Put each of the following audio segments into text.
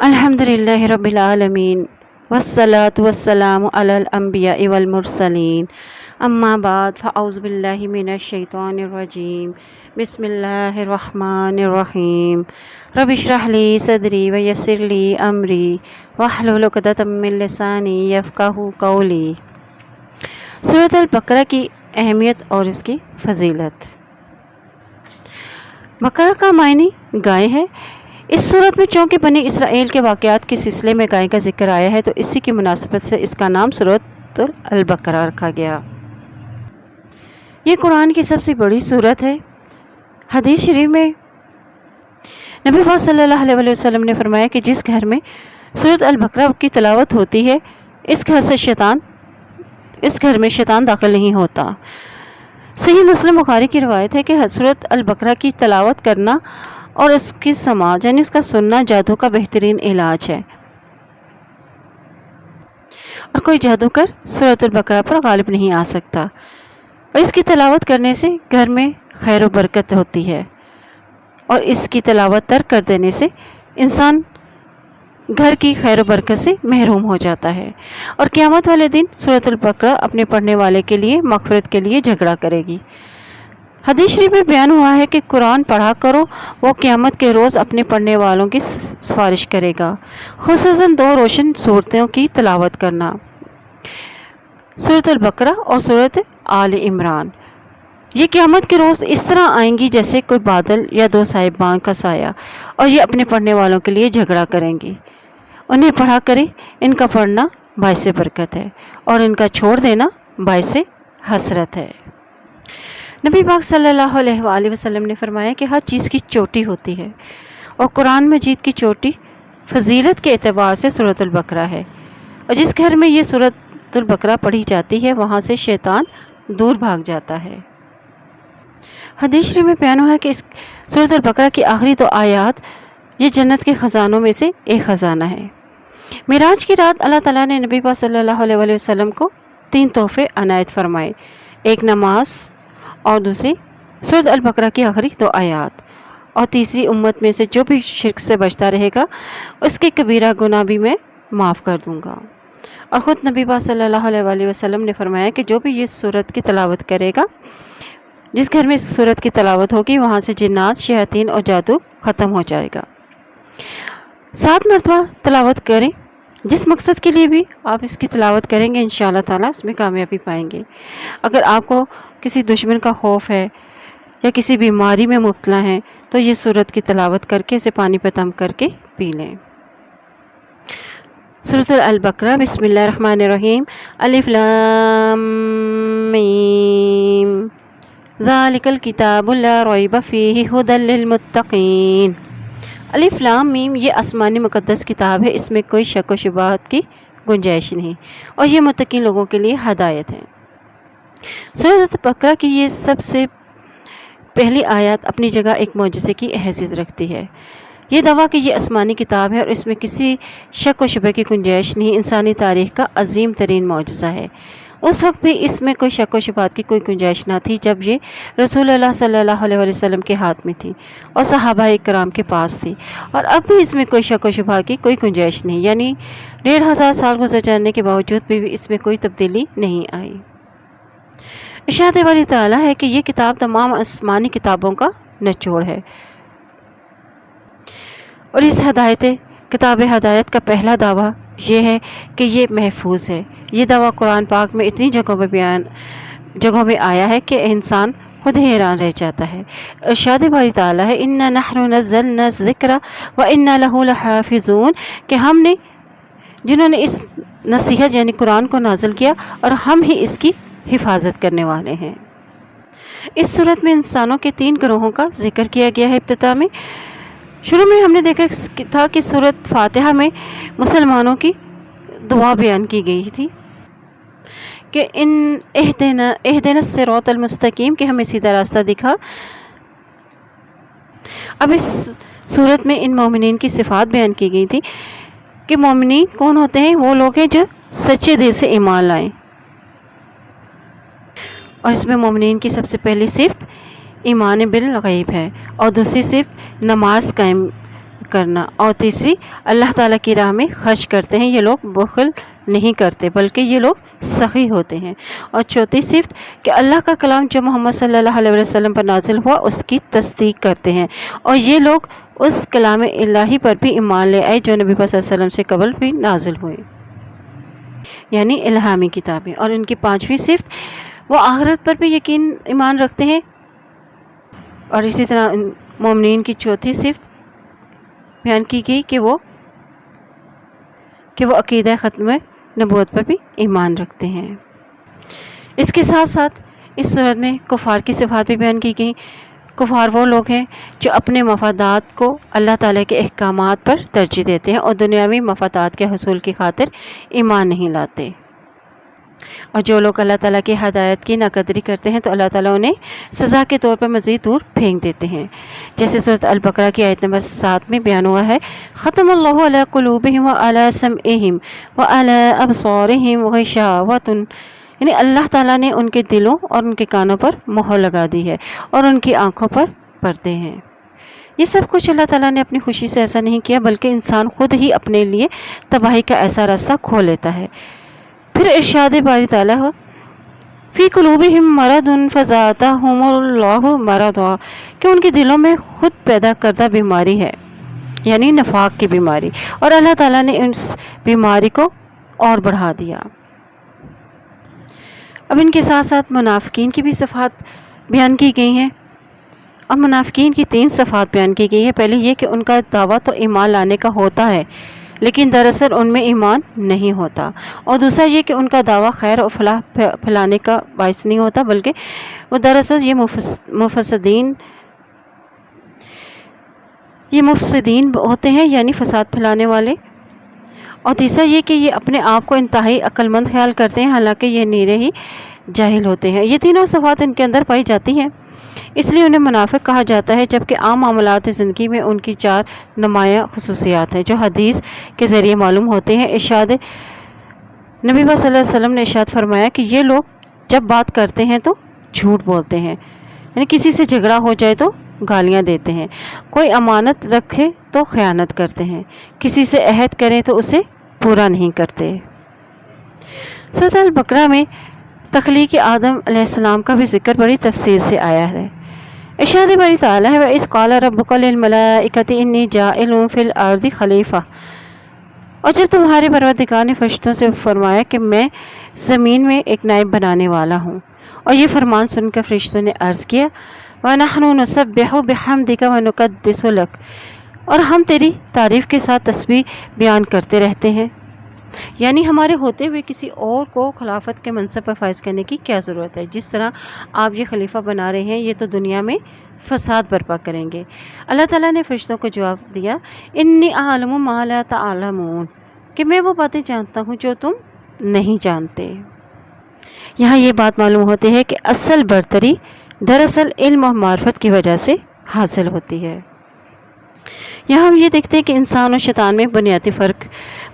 الحمدللہ رب العالمین والصلاة والسلام علی الانبیاء والمرسلین اما بعد فاعوذ باللہ من الشیطان الرجیم بسم اللہ الرحمن الرحیم رب اشرح لی صدری ویسر لی امری واحلل عقدۃ من لسانی یفقہوا قولی۔ سورۃ البقرہ کی اہمیت اور اس کی فضیلت۔ بقرہ کا معنی گائے ہے۔ اس صورت میں چونکہ بنی اسرائیل کے واقعات کے سلسلے میں گائے کا ذکر آیا ہے تو اسی کی مناسبت سے اس کا نام سورۃ البقرہ رکھا گیا۔ یہ قرآن کی سب سے بڑی سورت ہے۔ حدیث شریف میں نبی پاک صلی اللہ علیہ وسلم نے فرمایا کہ جس گھر میں سورۃ البقرہ کی تلاوت ہوتی ہے اس گھر میں شیطان داخل نہیں ہوتا۔ صحیح مسلم بخاری کی روایت ہے کہ سورۃ البقرہ کی تلاوت کرنا اور اس کی سماعت یعنی اس کا سننا جادو کا بہترین علاج ہے، اور کوئی جادوگر سورۃ البقرہ پر غالب نہیں آ سکتا، اور اس کی تلاوت کرنے سے گھر میں خیر و برکت ہوتی ہے، اور اس کی تلاوت ترک کر دینے سے انسان گھر کی خیر و برکت سے محروم ہو جاتا ہے، اور قیامت والے دن سورۃ البقرہ اپنے پڑھنے والے کے لیے مغفرت کے لیے جھگڑا کرے گی۔ حدیث شریف میں بیان ہوا ہے کہ قرآن پڑھا کرو، وہ قیامت کے روز اپنے پڑھنے والوں کی سفارش کرے گا، خصوصاً دو روشن صورتوں کی تلاوت کرنا، سورۃ البقرہ اور سورۃ آل عمران۔ یہ قیامت کے روز اس طرح آئیں گی جیسے کوئی بادل یا دو صاحبان کا سایہ، اور یہ اپنے پڑھنے والوں کے لیے جھگڑا کریں گی۔ انہیں پڑھا کرے، ان کا پڑھنا باعث برکت ہے اور ان کا چھوڑ دینا باعث حسرت ہے۔ نبی پاک صلی اللہ علیہ وآلہ وسلم نے فرمایا کہ ہر چیز کی چوٹی ہوتی ہے، اور قرآن مجید کی چوٹی فضیلت کے اعتبار سے سورۃ البقرہ ہے، اور جس گھر میں یہ سورۃ البقرہ پڑھی جاتی ہے وہاں سے شیطان دور بھاگ جاتا ہے۔ حدیث شریف میں بیان ہوا ہے کہ اس سورۃ البقرہ کی آخری دو آیات یہ جنت کے خزانوں میں سے ایک خزانہ ہے۔ معراج کی رات اللہ تعالیٰ نے نبی پاک صلی اللہ علیہ وآلہ وسلم کو 3 تحفے عنایت فرمائے، ایک نماز، اور دوسری سورۃ البقرہ کی آخری 2 آیات، اور تیسری امت میں سے جو بھی شرک سے بچتا رہے گا اس کے کبیرہ گناہ بھی میں معاف کر دوں گا۔ اور خود نبی پاک صلی اللہ علیہ وآلہ وسلم نے فرمایا کہ جو بھی یہ سورت کی تلاوت کرے گا، جس گھر میں اس سورت کی تلاوت ہوگی وہاں سے جنات، شیاطین اور جادو ختم ہو جائے گا۔ 7 مرتبہ تلاوت کریں، جس مقصد کے لیے بھی آپ اس کی تلاوت کریں گے انشاءاللہ تعالیٰ اس میں کامیابی پائیں گے۔ اگر آپ کو کسی دشمن کا خوف ہے یا کسی بیماری میں مبتلا ہیں تو یہ سورت کی تلاوت کر کے اسے پانی پہ دم کر کے پی لیں۔ سورۃ البقرہ۔ بسم اللہ الرحمن الرحیم۔ الف لام میم ذالک الکتاب لا ریب فیہ ھدی للمتقین۔ الف لام میم یہ آسمانی مقدس کتاب ہے، اس میں کوئی شک و شبہات کی گنجائش نہیں، اور یہ متقین لوگوں کے لیے ہدایت ہے۔ سورۃ البقرہ کی یہ سب سے پہلی آیات اپنی جگہ ایک معجزے کی حیثیت رکھتی ہے۔ یہ دعویٰ کہ یہ آسمانی کتاب ہے اور اس میں کسی شک و شبہ کی گنجائش نہیں، انسانی تاریخ کا عظیم ترین معجزہ ہے۔ اس وقت بھی اس میں کوئی شک و شبہات کی کوئی گنجائش نہ تھی جب یہ رسول اللہ صلی اللہ علیہ وسلم کے ہاتھ میں تھی اور صحابہ کرام کے پاس تھی، اور اب بھی اس میں کوئی شک و شبہ کی کوئی گنجائش نہیں، یعنی 1500 سال گزر جانے کے باوجود بھی اس میں کوئی تبدیلی نہیں آئی۔ ارشاد والی تعالیٰ ہے کہ یہ کتاب تمام آسمانی کتابوں کا نچوڑ ہے، اور اس کتاب ہدایت کا پہلا دعویٰ یہ ہے کہ یہ محفوظ ہے۔ یہ دعویٰ قرآن پاک میں اتنی جگہوں میں آیا ہے کہ انسان خود حیران رہ جاتا ہے۔ ارشاد باری تعالیٰ ہے اِنَّا نَحْنُ نَزَّلْنَا الذِّكْرَ وَإِنَّا لَهُ لَحَافِظُونَ، کہ ہم نے جنہوں نے اس نصیحت یعنی قرآن کو نازل کیا اور ہم ہی اس کی حفاظت کرنے والے ہیں۔ اس صورت میں انسانوں کے 3 گروہوں کا ذکر کیا گیا ہے۔ ابتدا میں شروع میں ہم نے دیکھا تھا کہ سورۃ فاتحہ میں مسلمانوں کی دعا بیان کی گئی تھی کہ اہدنا الصراط المستقیم، کہ ہمیں سیدھا راستہ دکھا۔ اب اس صورت میں ان مومنین کی صفات بیان کی گئی تھی کہ مومنین کون ہوتے ہیں؟ وہ لوگ ہیں جو سچے دل سے ایمان لائیں، اور اس میں مومنین کی سب سے پہلی صفت ایمان بالغیب ہے، اور دوسری صفت نماز کرنا، اور تیسری اللہ تعالیٰ کی راہ میں خرچ کرتے ہیں، یہ لوگ بخل نہیں کرتے بلکہ یہ لوگ سخی ہوتے ہیں، اور چوتھی صفت کہ اللہ کا کلام جو محمد صلی اللہ علیہ وسلم پر نازل ہوا اس کی تصدیق کرتے ہیں، اور یہ لوگ اس کلام الہی پر بھی ایمان لے آئے جو نبی صلی اللہ علیہ وسلم سے قبل بھی نازل ہوئے، یعنی الہامی کتابیں۔ اور ان کی پانچویں صفت وہ آخرت پر بھی یقین ایمان رکھتے ہیں، اور اسی طرح مومنین کی چوتھی صفت بیان کی گئی کہ وہ عقیدہ ختم نبوت پر بھی ایمان رکھتے ہیں۔ اس کے ساتھ ساتھ اس صورت میں کفار کی صفات بھی بیان کی گئی۔ کفار وہ لوگ ہیں جو اپنے مفادات کو اللہ تعالیٰ کے احکامات پر ترجیح دیتے ہیں اور دنیاوی مفادات کے حصول کی خاطر ایمان نہیں لاتے، اور جو لوگ اللہ تعالیٰ کی ہدایت کی ناقدری کرتے ہیں تو اللہ تعالیٰ انہیں سزا کے طور پر مزید دور پھینک دیتے ہیں، جیسے سورۃ البقرہ کی آیت نمبر 7 میں بیان ہوا ہے، ختم اللہ علی قلوبہم وعلی سمعہم وعلی ابصارہم غشاوۃ، یعنی اللہ تعالیٰ نے ان کے دلوں اور ان کے کانوں پر مہر لگا دی ہے اور ان کی آنکھوں پر پردے ہیں۔ یہ سب کچھ اللہ تعالیٰ نے اپنی خوشی سے ایسا نہیں کیا بلکہ انسان خود ہی اپنے لیے تباہی کا ایسا راستہ کھول لیتا ہے۔ پھر ارشاد باری تعالیٰ ہو فی قلوبہم مرض فزادہم اللہ مرضا، کہ ان کے دلوں میں خود پیدا کردہ بیماری ہے، یعنی نفاق کی بیماری، اور اللہ تعالیٰ نے اس بیماری کو اور بڑھا دیا۔ اب ان کے ساتھ ساتھ منافقین کی بھی صفات بیان کی گئی ہیں، اور منافقین کی 3 صفات بیان کی گئی ہے۔ پہلی یہ کہ ان کا دعویٰ تو ایمان لانے کا ہوتا ہے لیکن دراصل ان میں ایمان نہیں ہوتا، اور دوسرا یہ کہ ان کا دعویٰ خیر اور فلاح پھیلانے کا باعث نہیں ہوتا بلکہ وہ دراصل یہ مفسدین ہوتے ہیں، یعنی فساد پھیلانے والے، اور تیسرا یہ کہ یہ اپنے آپ کو انتہائی عقل مند خیال کرتے ہیں حالانکہ یہ نیرے ہی جاہل ہوتے ہیں۔ یہ تینوں صفات ان کے اندر پائی جاتی ہیں، اس لیے انہیں منافق کہا جاتا ہے، جبکہ عام معاملات زندگی میں ان کی 4 نمایاں خصوصیات ہیں جو حدیث کے ذریعے معلوم ہوتے ہیں۔ نبی صلی اللہ علیہ وسلم نے ارشاد فرمایا کہ یہ لوگ جب بات کرتے ہیں تو جھوٹ بولتے ہیں، یعنی کسی سے جھگڑا ہو جائے تو گالیاں دیتے ہیں، کوئی امانت رکھے تو خیانت کرتے ہیں، کسی سے عہد کریں تو اسے پورا نہیں کرتے۔ سورۃ البقرہ میں تخلیق آدم علیہ السلام کا بھی ذکر بڑی تفصیل سے آیا ہے۔ ارشاد باری تعالیٰ ہے وَإِذْ قَالَ رَبُّكَ لِلْمَلَائِكَةِ إِنِّي جَاعِلٌ فِي الْأَرْضِ خَلِيفَةً، اور جب تمہارے پروردگار نے فرشتوں سے فرمایا کہ میں زمین میں ایک نائب بنانے والا ہوں، اور یہ فرمان سن کر فرشتوں نے عرض کیا وَنَحْنُ نُسَبِّحُ بِحَمْدِكَ وَنُقَدِّسُ لَكَ، اور ہم تیری تعریف کے ساتھ تسبیح بیان کرتے رہتے ہیں، یعنی ہمارے ہوتے ہوئے کسی اور کو خلافت کے منصب پر فائز کرنے کی کیا ضرورت ہے؟ جس طرح آپ یہ خلیفہ بنا رہے ہیں یہ تو دنیا میں فساد برپا کریں گے۔ اللہ تعالیٰ نے فرشتوں کو جواب دیا انی اعلم ما لا تعلمون، کہ میں وہ باتیں جانتا ہوں جو تم نہیں جانتے۔ یہاں یہ بات معلوم ہوتی ہے کہ اصل برتری دراصل علم و معرفت کی وجہ سے حاصل ہوتی ہے۔ یہاں ہم یہ دیکھتے ہیں کہ انسان اور شیطان میں بنیادی فرق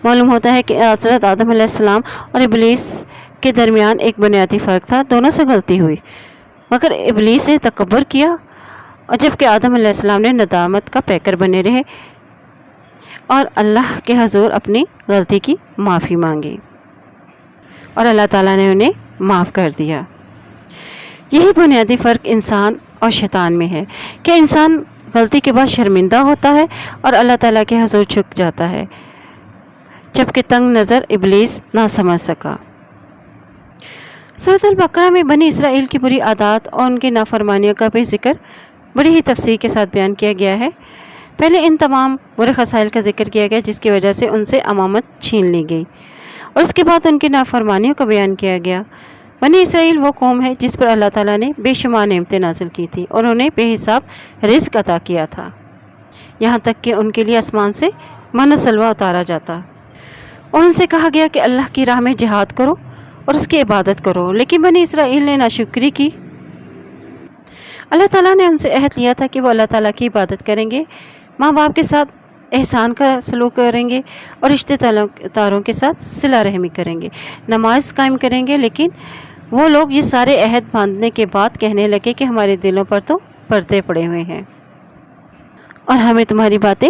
معلوم ہوتا ہے کہ حضرت آدم علیہ السلام اور ابلیس کے درمیان ایک بنیادی فرق تھا، دونوں سے غلطی ہوئی، مگر ابلیس نے تکبر کیا، اور جبکہ آدم علیہ السلام نے ندامت کا پیکر بنے رہے اور اللہ کے حضور اپنی غلطی کی معافی مانگی، اور اللہ تعالیٰ نے انہیں معاف کر دیا۔ یہی بنیادی فرق انسان اور شیطان میں ہے کہ انسان غلطی کے بعد شرمندہ ہوتا ہے اور اللہ تعالیٰ کے حضور جھک جاتا ہے، جبکہ تنگ نظر ابلیس نہ سمجھ سکا۔ سورۃ البقرہ میں بنی اسرائیل کی بری عادات اور ان کی نافرمانیوں کا بھی ذکر بڑی ہی تفصیل کے ساتھ بیان کیا گیا ہے۔ پہلے ان تمام برے خصائل کا ذکر کیا گیا جس کی وجہ سے ان سے امامت چھین لی گئی، اور اس کے بعد ان کی نافرمانیوں کا بیان کیا گیا۔ بنی اسرائیل وہ قوم ہے جس پر اللہ تعالیٰ نے بے شمار نعمتیں نازل کی تھی اور انہیں بے حساب رزق عطا کیا تھا، یہاں تک کہ ان کے لیے آسمان سے من و سلوہ اتارا جاتا، اور ان سے کہا گیا کہ اللہ کی راہ میں جہاد کرو اور اس کی عبادت کرو، لیکن بنی اسرائیل نے ناشکری کی۔ اللہ تعالیٰ نے ان سے عہد لیا تھا کہ وہ اللہ تعالیٰ کی عبادت کریں گے، ماں باپ کے ساتھ احسان کا سلوک کریں گے اور رشتہ داروں کے ساتھ صلہ رحمی کریں گے، نماز قائم کریں گے، لیکن وہ لوگ یہ سارے عہد باندھنے کے بعد کہنے لگے کہ ہمارے دلوں پر تو پردے پڑے ہوئے ہیں اور ہمیں تمہاری باتیں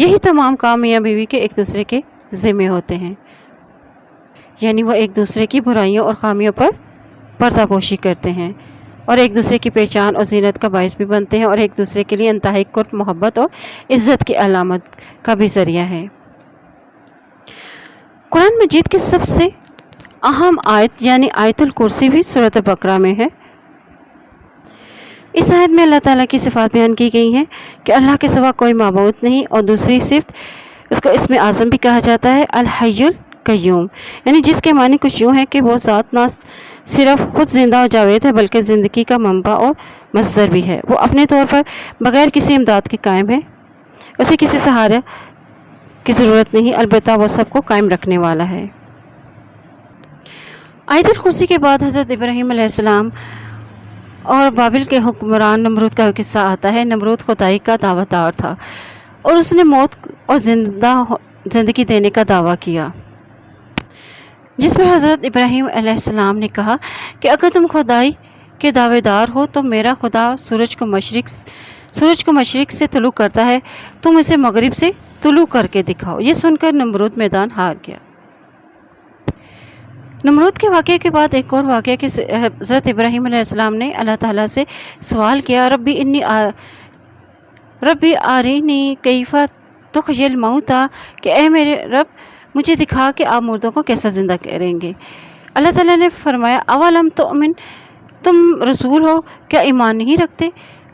یہی تمام کام میاں بیوی کے ایک دوسرے کے ذمے ہوتے ہیں، یعنی وہ ایک دوسرے کی برائیوں اور خامیوں پر پردہ پوشی کرتے ہیں اور ایک دوسرے کی پہچان اور زینت کا باعث بھی بنتے ہیں اور ایک دوسرے کے لیے انتہائی قرب، محبت اور عزت کی علامت کا بھی ذریعہ ہے۔ قرآن مجید کی سب سے اہم آیت یعنی آیت الکرسی بھی سورۃ البقرہ میں ہے۔ اس آیت میں اللہ تعالیٰ کی صفات بیان کی گئی ہیں کہ اللہ کے سوا کوئی معبود نہیں، اور دوسری صفت اس کو اسم اعظم بھی کہا جاتا ہے، الحی القیوم، یعنی جس کے معنی کچھ یوں ہے کہ وہ ذات نہ صرف خود زندہ و جاوید ہے بلکہ زندگی کا منبع اور مصدر بھی ہے۔ وہ اپنے طور پر بغیر کسی امداد کے قائم ہے، اسے کسی سہارے کی ضرورت نہیں، البتہ وہ سب کو قائم رکھنے والا ہے۔ آیت الکرسی کے بعد حضرت ابراہیم علیہ السلام اور بابل کے حکمران نمرود کا قصہ آتا ہے۔ نمرود خدائی کا دعویٰ دار تھا اور اس نے موت اور زندگی دینے کا دعویٰ کیا، جس پر حضرت ابراہیم علیہ السلام نے کہا کہ اگر تم خدائی کے دعوے دار ہو تو میرا خدا سورج کو مشرق سے طلوع کرتا ہے، تم اسے مغرب سے طلوع کر کے دکھاؤ۔ یہ سن کر نمرود میدان ہار گیا۔ نمرود کے واقعے کے بعد ایک اور واقعہ کہ حضرت ابراہیم علیہ السلام نے اللہ تعالیٰ سے سوال کیا، ربی آرینی کیف تحیی الموتیٰ، کہ اے میرے رب مجھے دکھا کہ آپ مردوں کو کیسا زندہ کریں گے۔ اللہ تعالیٰ نے فرمایا، اولم تؤمن، تم رسول ہو، کیا ایمان نہیں رکھتے؟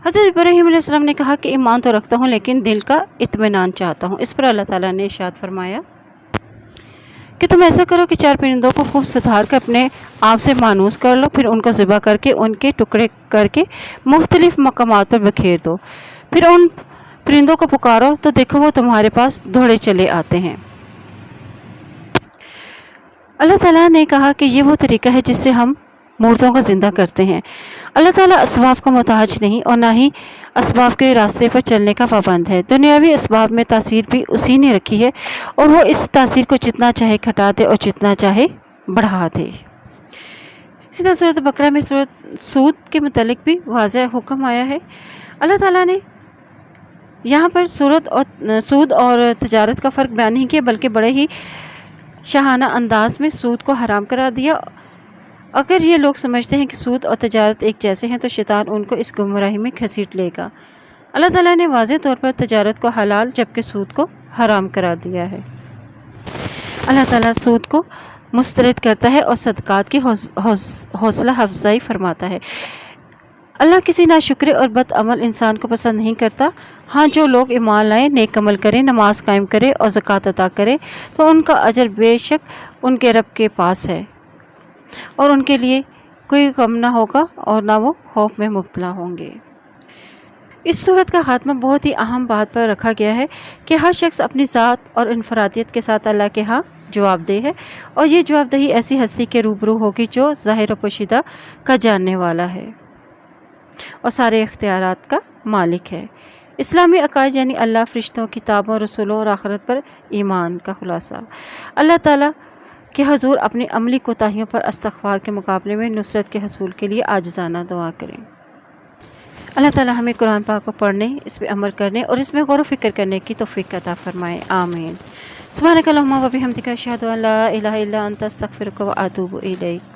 حضرت ابراہیم علیہ السلام نے کہا کہ ایمان تو رکھتا ہوں لیکن دل کا اطمینان چاہتا ہوں۔ اس پر اللہ تعالیٰ نے ارشاد فرمایا کہ تم ایسا کرو کہ 4 پرندوں کو خوب ستھار کر اپنے آپ سے مانوس کر لو، پھر ان کو ذبح کر کے ان کے ٹکڑے کر کے مختلف مقامات پر بکھیر دو، پھر ان پرندوں کو پکارو تو دیکھو وہ تمہارے پاس دوڑے چلے آتے ہیں۔ اللہ تعالیٰ نے کہا کہ یہ وہ طریقہ ہے جس سے ہم مردوں کو زندہ کرتے ہیں۔ اللہ تعالیٰ اسباب کا محتاج نہیں اور نہ ہی اسباب کے راستے پر چلنے کا پابند ہے۔ دنیاوی اسباب میں تاثیر بھی اسی نے رکھی ہے اور وہ اس تاثیر کو جتنا چاہے گھٹا دے اور جتنا چاہے بڑھا دے۔ اسی طرح سورۃ بقرہ میں سورۃ سود کے متعلق بھی واضح حکم آیا ہے۔ اللہ تعالیٰ نے یہاں پر سود اور تجارت کا فرق بیان نہیں کیا، بلکہ بڑے ہی شاہانہ انداز میں سود کو حرام قرار دیا۔ اگر یہ لوگ سمجھتے ہیں کہ سود اور تجارت ایک جیسے ہیں تو شیطان ان کو اس گمراہی میں گھسیٹ لے گا۔ اللہ تعالیٰ نے واضح طور پر تجارت کو حلال جبکہ سود کو حرام قرار دیا ہے۔ اللہ تعالیٰ سود کو مسترد کرتا ہے اور صدقات کی حوصلہ افزائی فرماتا ہے۔ اللہ کسی ناشکر اور بد عمل انسان کو پسند نہیں کرتا۔ ہاں، جو لوگ ایمان لائیں، نیک عمل کریں، نماز قائم کریں اور زکوٰۃ ادا کریں تو ان کا اجر بے شک ان کے رب کے پاس ہے اور ان کے لیے کوئی غم نہ ہوگا اور نہ وہ خوف میں مبتلا ہوں گے۔ اس صورت کا خاتمہ بہت ہی اہم بات پر رکھا گیا ہے کہ ہر شخص اپنی ذات اور انفرادیت کے ساتھ اللہ کے ہاں جواب دہ ہے، اور یہ جواب دہی ایسی ہستی کے روبرو ہوگی جو ظاہر و پوشیدہ کا جاننے والا ہے اور سارے اختیارات کا مالک ہے۔ اسلامی عقائد یعنی اللہ، فرشتوں، کتابوں، رسولوں اور آخرت پر ایمان کا خلاصہ۔ اللہ تعالیٰ کے حضور اپنی عملی کوتاہیوں پر استغفار کے مقابلے میں نصرت کے حصول کے لیے عاجزانہ دعا کریں۔ اللہ تعالیٰ ہمیں قرآن پاک کو پڑھنے، اس پہ عمل کرنے اور اس میں غور و فکر کرنے کی توفیق عطا فرمائے، آمین۔ سبحانک اللہم و بحمدک، اشہد ان لا الہ الا انت، استغفرک و اتوب الیک۔